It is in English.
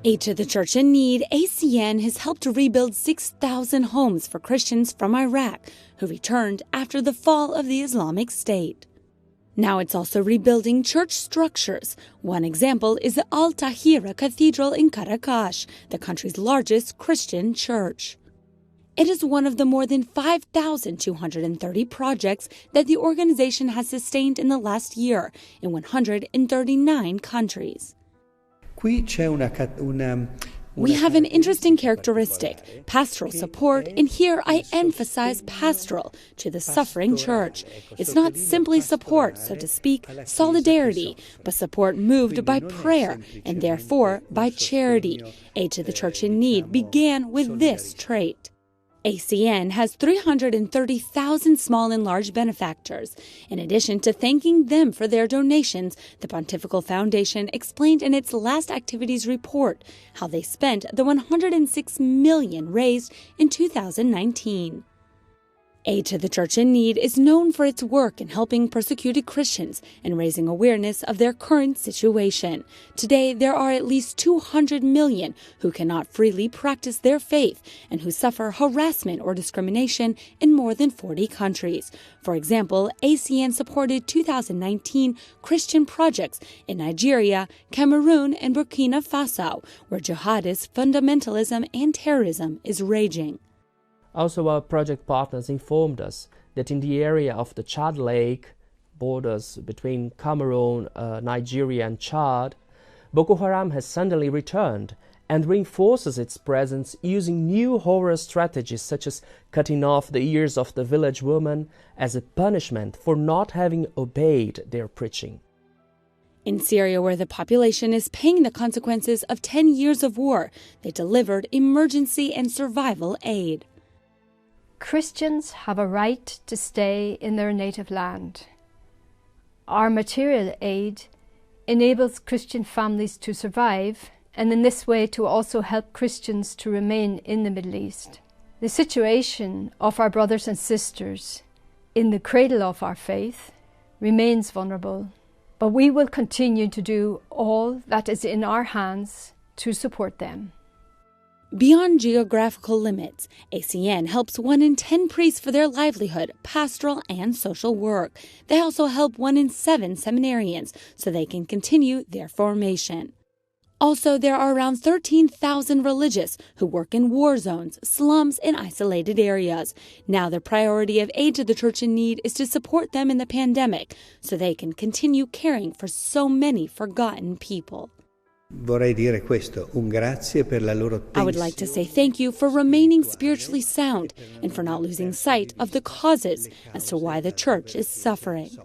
Aid to the Church in Need, ACN has helped to rebuild 6,000 homes for Christians from Iraq who returned after the fall of the Islamic State. Now it's also rebuilding church structures. One example is the Al-Tahira Cathedral in Caracas, the country's largest Christian church. It is one of the more than 5,230 projects that the organization has sustained in the last year in 139 countries. We have an interesting characteristic, pastoral support, and here I emphasize pastoral to the suffering church. It's not simply support, so to speak, solidarity, but support moved by prayer and therefore by charity. Aid to the Church in Need began with this trait. ACN has 330,000 small and large benefactors. In addition to thanking them for their donations, the Pontifical Foundation explained in its last activities report how they spent the $106 million raised in 2019. Aid to the Church in Need is known for its work in helping persecuted Christians and raising awareness of their current situation. Today, there are at least 200 million who cannot freely practice their faith and who suffer harassment or discrimination in more than 40 countries. For example, ACN supported 2019 Christian projects in Nigeria, Cameroon, and Burkina Faso, where jihadist fundamentalism and terrorism is raging. Also, our project partners informed us that in the area of the Chad Lake, borders between Cameroon, Nigeria and Chad, Boko Haram has suddenly returned and reinforces its presence using new horror strategies such as cutting off the ears of the village woman as a punishment for not having obeyed their preaching. In Syria, where the population is paying the consequences of 10 years of war, they delivered emergency and survival aid. Christians have a right to stay in their native land. Our material aid enables Christian families to survive and in this way to also help Christians to remain in the Middle East. The situation of our brothers and sisters in the cradle of our faith remains vulnerable, but we will continue to do all that is in our hands to support them. Beyond geographical limits, ACN helps 1 in 10 priests for their livelihood, pastoral and social work. They also help 1 in 7 seminarians so they can continue their formation. Also, there are around 13,000 religious who work in war zones, slums, and isolated areas. Now the priority of Aid to the Church in Need is to support them in the pandemic so they can continue caring for so many forgotten people. I would like to say thank you for remaining spiritually sound and for not losing sight of the causes as to why the church is suffering.